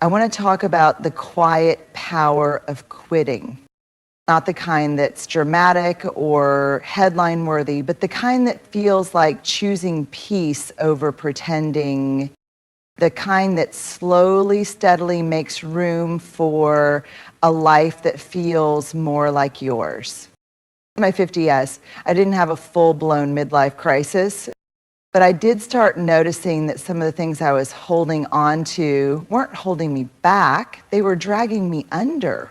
I want to talk about the quiet power of quitting. Not the kind that's dramatic or headline worthy, but the kind that feels like choosing peace over pretending, the kind that slowly, steadily makes room for a life that feels more like yours. In my 50s, I didn't have a full-blown midlife crisis, but I did start noticing that some of the things I was holding on to weren't holding me back, they were dragging me under.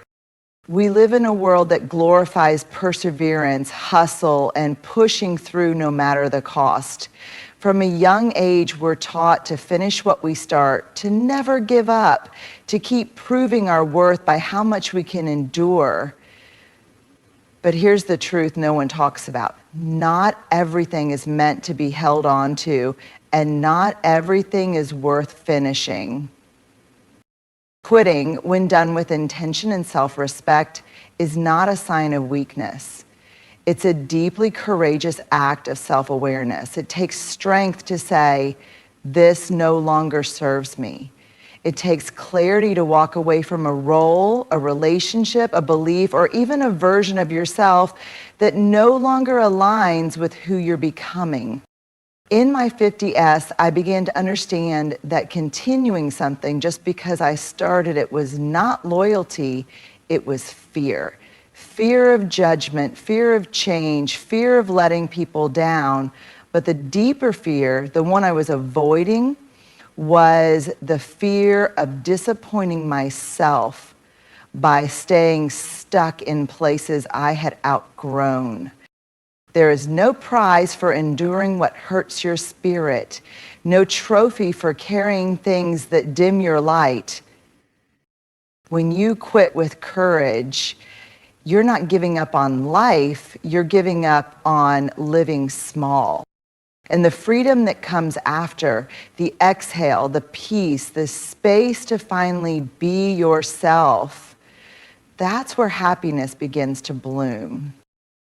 We live in a world that glorifies perseverance, hustle, and pushing through no matter the cost. From a young age, we're taught to finish what we start, to never give up, to keep proving our worth by how much we can endure. But here's the truth no one talks about. Not everything is meant to be held on to, and not everything is worth finishing. Quitting, when done with intention and self-respect, is not a sign of weakness. It's a deeply courageous act of self-awareness. It takes strength to say, this no longer serves me. It takes clarity to walk away from a role, a relationship, a belief, or even a version of yourself that no longer aligns with who you're becoming. In my 50s, I began to understand that continuing something just because I started it was not loyalty, it was fear. Fear of judgment, fear of change, fear of letting people down. But the deeper fear, the one I was avoiding, was the fear of disappointing myself by staying stuck in places I had outgrown. There is no prize for enduring what hurts your spirit, no trophy for carrying things that dim your light. When you quit with courage, you're not giving up on life, you're giving up on living small. And the freedom that comes after, the exhale, the peace, the space to finally be yourself, that's where happiness begins to bloom.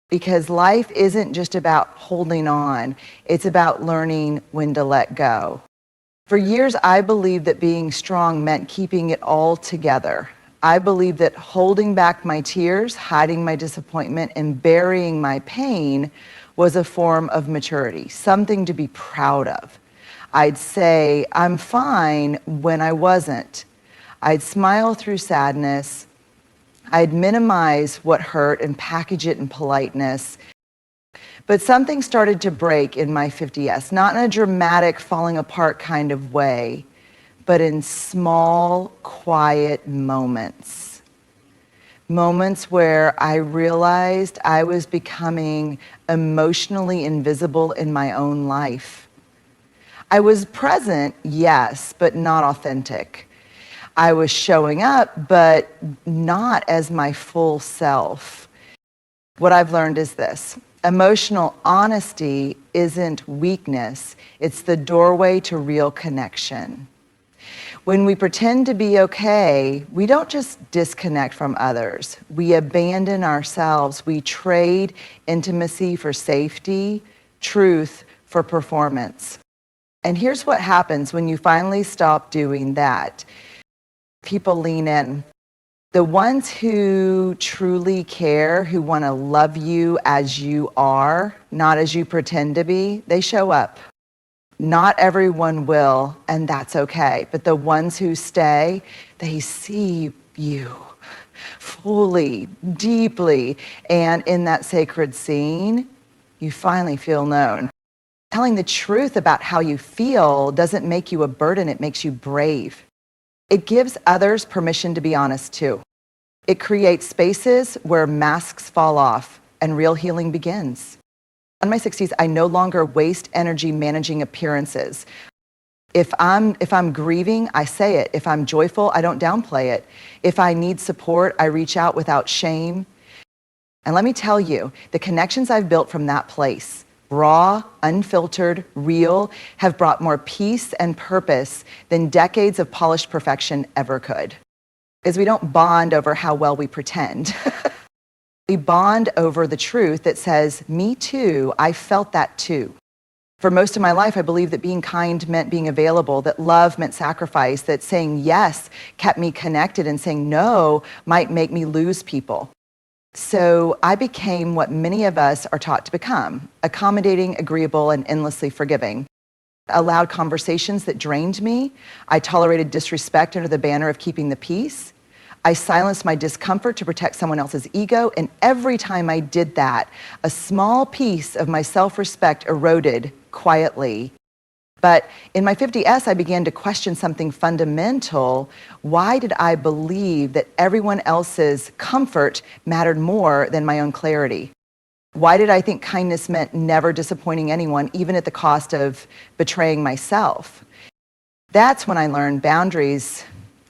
Because life isn't just about holding on, it's about learning when to let go. For years, I believed that being strong meant keeping it all together. I believed that holding back my tears, hiding my disappointment, and burying my pain was a form of maturity, something to be proud of. I'd say, I'm fine when I wasn't. I'd smile through sadness. I'd minimize what hurt and package it in politeness. But something started to break in my 50s, not in a dramatic falling apart kind of way, but in small, quiet moments. Moments where I realized I was becoming emotionally invisible in my own life. I was present, yes, but not authentic. I was showing up, but not as my full self. What I've learned is this: emotional honesty isn't weakness, it's the doorway to real connection. When we pretend to be okay, we don't just disconnect from others. We abandon ourselves. We trade intimacy for safety, truth for performance. And here's what happens when you finally stop doing that. People lean in. The ones who truly care, who want to love you as you are, not as you pretend to be, they show up. Not everyone will, and that's okay. But the ones who stay, they see you fully, deeply, and in that sacred scene, you finally feel known. Telling the truth about how you feel doesn't make you a burden, it makes you brave. It gives others permission to be honest too. It creates spaces where masks fall off and real healing begins. In my 60s, I no longer waste energy managing appearances. If I'm grieving, I say it. If I'm joyful, I don't downplay it. If I need support, I reach out without shame. And let me tell you, the connections I've built from that place, raw, unfiltered, real, have brought more peace and purpose than decades of polished perfection ever could. Because we don't bond over how well we pretend. We bond over the truth that says, me too, I felt that too. For most of my life, I believed that being kind meant being available, that love meant sacrifice, that saying yes kept me connected and saying no might make me lose people. So I became what many of us are taught to become: accommodating, agreeable, and endlessly forgiving. I allowed conversations that drained me. I tolerated disrespect under the banner of keeping the peace. I silenced my discomfort to protect someone else's ego, and every time I did that, a small piece of my self-respect eroded quietly. But in my 50s, I began to question something fundamental. Why did I believe that everyone else's comfort mattered more than my own clarity? Why did I think kindness meant never disappointing anyone, even at the cost of betraying myself? That's when I learned boundaries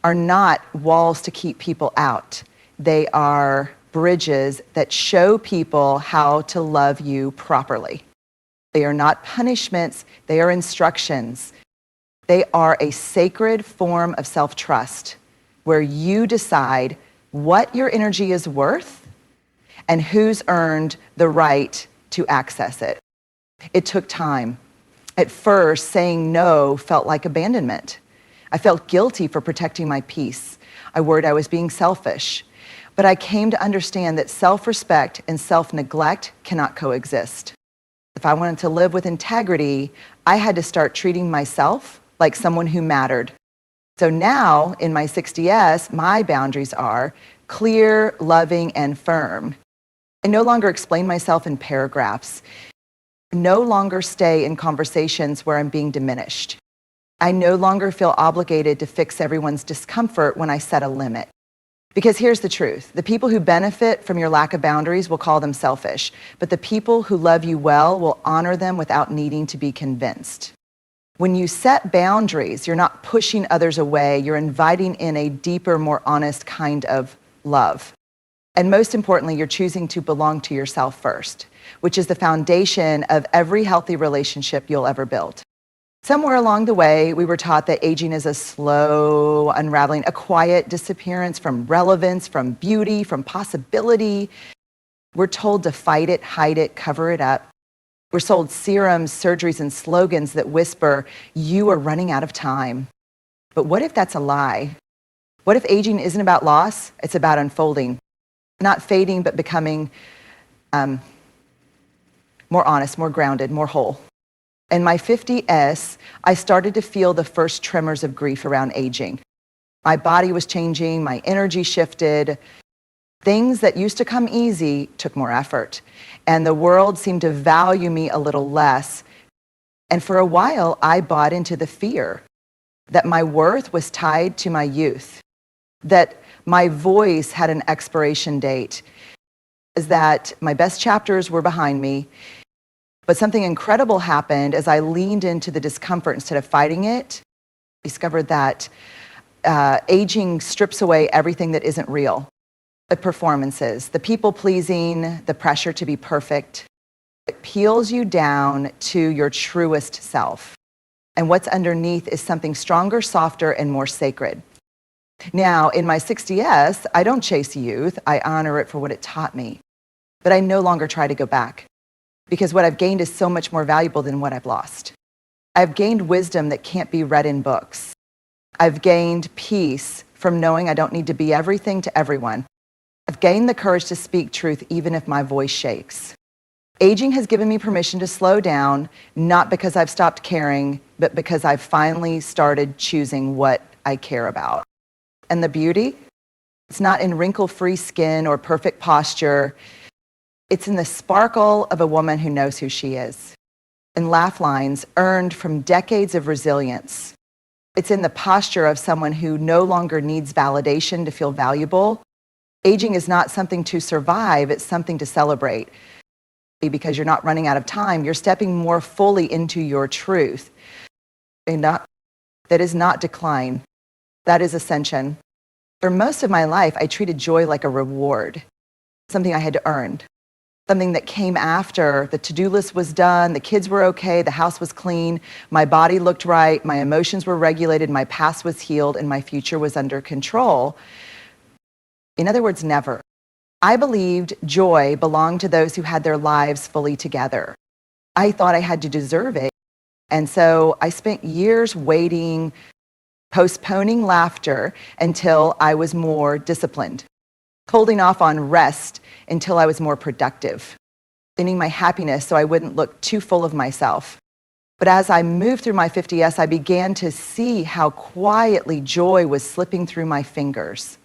are not walls to keep people out. They are bridges that show people how to love you properly. They are not punishments, they are instructions. They are a sacred form of self-trust where you decide what your energy is worth and who's earned the right to access it. It took time. At first, saying no felt like abandonment. I felt guilty for protecting my peace. I worried I was being selfish. But I came to understand that self-respect and self-neglect cannot coexist. If I wanted to live with integrity, I had to start treating myself like someone who mattered. So now, in my 60s, my boundaries are clear, loving, and firm. I no longer explain myself in paragraphs. I no longer stay in conversations where I'm being diminished. I no longer feel obligated to fix everyone's discomfort when I set a limit. Because here's the truth. The people who benefit from your lack of boundaries will call them selfish, but the people who love you well will honor them without needing to be convinced. When you set boundaries, you're not pushing others away, you're inviting in a deeper, more honest kind of love. And most importantly, you're choosing to belong to yourself first, which is the foundation of every healthy relationship you'll ever build. Somewhere along the way, we were taught that aging is a slow unraveling, a quiet disappearance from relevance, from beauty, from possibility. We're told to fight it, hide it, cover it up. We're sold serums, surgeries, and slogans that whisper, you are running out of time. But what if that's a lie? What if aging isn't about loss? It's about unfolding, not fading, but becoming more honest, more grounded, more whole. In my 50s, I started to feel the first tremors of grief around aging. My body was changing, my energy shifted. Things that used to come easy took more effort, and the world seemed to value me a little less. And for a while, I bought into the fear that my worth was tied to my youth, that my voice had an expiration date, that my best chapters were behind me. But something incredible happened as I leaned into the discomfort instead of fighting it. I discovered that aging strips away everything that isn't real. The performances, the people-pleasing, the pressure to be perfect. It peels you down to your truest self. And what's underneath is something stronger, softer, and more sacred. Now, in my 60s, I don't chase youth. I honor it for what it taught me. But I no longer try to go back, because what I've gained is so much more valuable than what I've lost. I've gained wisdom that can't be read in books. I've gained peace from knowing I don't need to be everything to everyone. I've gained the courage to speak truth even if my voice shakes. Aging has given me permission to slow down, not because I've stopped caring, but because I've finally started choosing what I care about. And the beauty? It's not in wrinkle-free skin or perfect posture. It's in the sparkle of a woman who knows who she is, in laugh lines earned from decades of resilience. It's in the posture of someone who no longer needs validation to feel valuable. Aging is not something to survive, it's something to celebrate. Because you're not running out of time, you're stepping more fully into your truth. And that is not decline, that is ascension. For most of my life, I treated joy like a reward, something I had to earn. Something that came after the to-do list was done, the kids were okay, the house was clean, my body looked right, my emotions were regulated, my past was healed, and my future was under control. In other words, never. I believed joy belonged to those who had their lives fully together. I thought I had to deserve it. And so I spent years waiting, postponing laughter until I was more disciplined, holding off on rest until I was more productive, cleaning my happiness so I wouldn't look too full of myself. But as I moved through my 50s, I began to see how quietly joy was slipping through my fingers.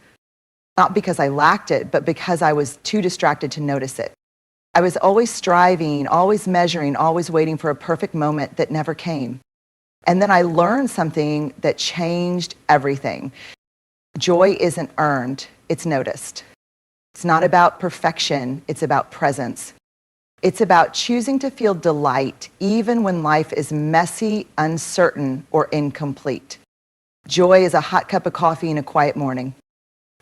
Not because I lacked it, but because I was too distracted to notice it. I was always striving, always measuring, always waiting for a perfect moment that never came. And then I learned something that changed everything. Joy isn't earned, it's noticed. It's not about perfection, it's about presence. It's about choosing to feel delight even when life is messy, uncertain, or incomplete. Joy is a hot cup of coffee in a quiet morning.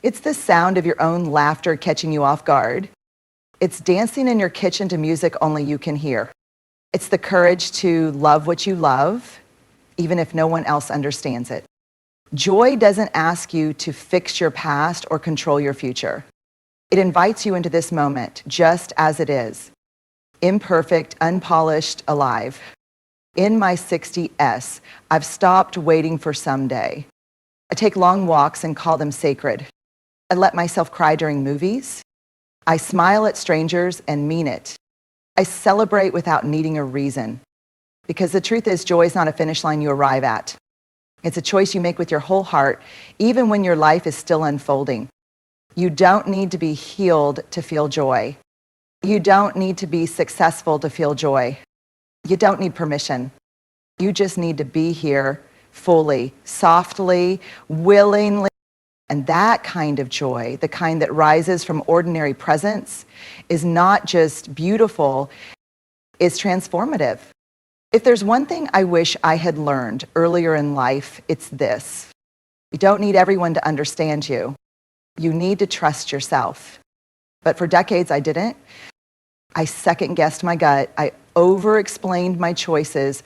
It's the sound of your own laughter catching you off guard. It's dancing in your kitchen to music only you can hear. It's the courage to love what you love, even if no one else understands it. Joy doesn't ask you to fix your past or control your future. It invites you into this moment just as it is. Imperfect, unpolished, alive. In my 60s, I've stopped waiting for someday. I take long walks and call them sacred. I let myself cry during movies. I smile at strangers and mean it. I celebrate without needing a reason. Because the truth is, joy is not a finish line you arrive at. It's a choice you make with your whole heart, even when your life is still unfolding. You don't need to be healed to feel joy. You don't need to be successful to feel joy. You don't need permission. You just need to be here fully, softly, willingly. And that kind of joy, the kind that rises from ordinary presence, is not just beautiful, it's transformative. If there's one thing I wish I had learned earlier in life, it's this. You don't need everyone to understand you. You need to trust yourself. But for decades, I didn't. I second-guessed my gut. I over-explained my choices.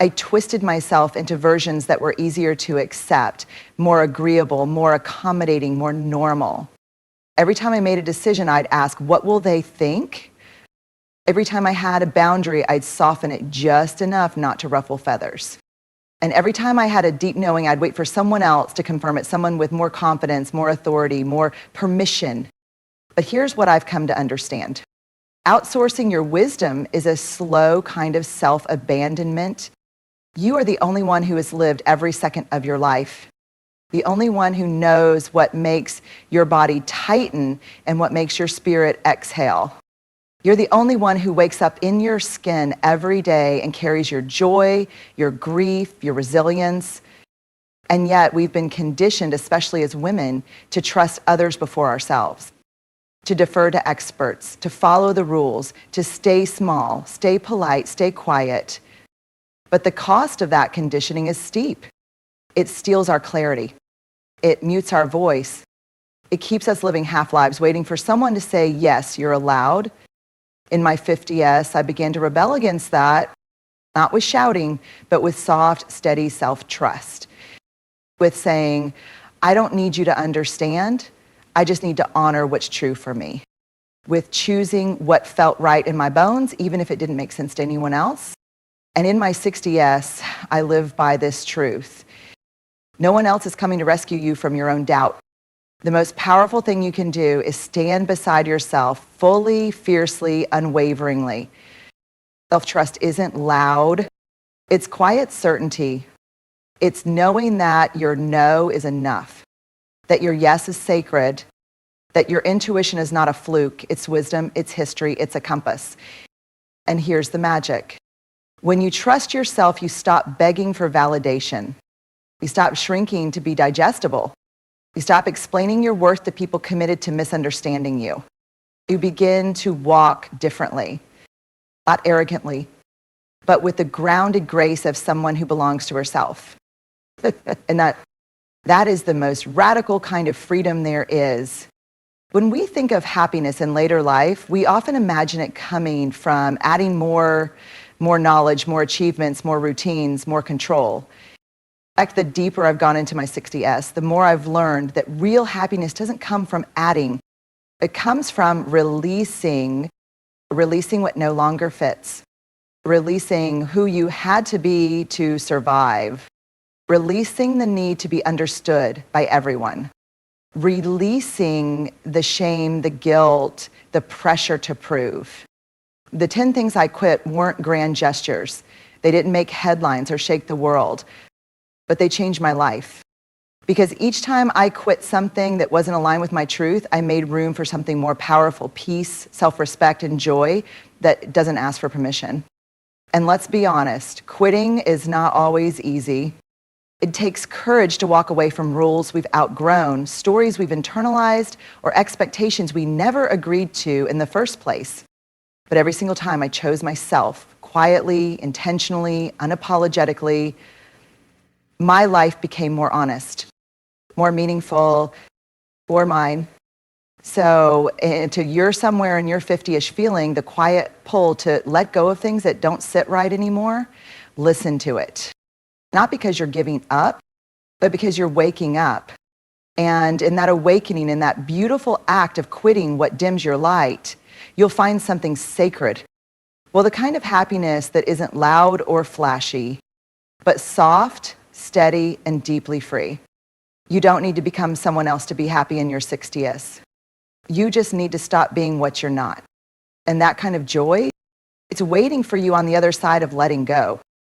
I twisted myself into versions that were easier to accept, more agreeable, more accommodating, more normal. Every time I made a decision, I'd ask, what will they think? Every time I had a boundary, I'd soften it just enough not to ruffle feathers. And every time I had a deep knowing, I'd wait for someone else to confirm it, someone with more confidence, more authority, more permission. But here's what I've come to understand. Outsourcing your wisdom is a slow kind of self-abandonment. You are the only one who has lived every second of your life. The only one who knows what makes your body tighten and what makes your spirit exhale. You're the only one who wakes up in your skin every day and carries your joy, your grief, your resilience. And yet we've been conditioned, especially as women, to trust others before ourselves, to defer to experts, to follow the rules, to stay small, stay polite, stay quiet. But the cost of that conditioning is steep. It steals our clarity. It mutes our voice. It keeps us living half-lives, waiting for someone to say, yes, you're allowed. In my 50s, I began to rebel against that, not with shouting, but with soft, steady self-trust. With saying, I don't need you to understand. I just need to honor what's true for me. With choosing what felt right in my bones, even if it didn't make sense to anyone else. And in my 60s, I live by this truth. No one else is coming to rescue you from your own doubt. The most powerful thing you can do is stand beside yourself fully, fiercely, unwaveringly. Self-trust isn't loud. It's quiet certainty. It's knowing that your no is enough, that your yes is sacred, that your intuition is not a fluke. It's wisdom, it's history, it's a compass. And here's the magic. When you trust yourself, you stop begging for validation. You stop shrinking to be digestible. You stop explaining your worth to people committed to misunderstanding you. You begin to walk differently, not arrogantly, but with the grounded grace of someone who belongs to herself. And that is the most radical kind of freedom there is. When we think of happiness in later life, we often imagine it coming from adding more knowledge, more achievements, more routines, more control. In fact, the deeper I've gone into my 60s, the more I've learned that real happiness doesn't come from adding. It comes from releasing what no longer fits. releasing who you had to be to survive, releasing the need to be understood by everyone, releasing the shame, the guilt, the pressure to prove. The 10 things I quit weren't grand gestures. They didn't make headlines or shake the world, but they changed my life. Because each time I quit something that wasn't aligned with my truth, I made room for something more powerful: peace, self-respect, and joy that doesn't ask for permission. And let's be honest, quitting is not always easy. It takes courage to walk away from rules we've outgrown, stories we've internalized, or expectations we never agreed to in the first place. But every single time I chose myself, quietly, intentionally, unapologetically, my life became more honest, more meaningful, for mine. So to you're somewhere in your 50-ish feeling the quiet pull to let go of things that don't sit right anymore, listen to it. Not because you're giving up, but because you're waking up. And in that awakening, in that beautiful act of quitting what dims your light, you'll find something sacred. Well, the kind of happiness that isn't loud or flashy, but soft, steady, and deeply free. You don't need to become someone else to be happy in your 60s. You just need to stop being what you're not. And that kind of joy, it's waiting for you on the other side of letting go.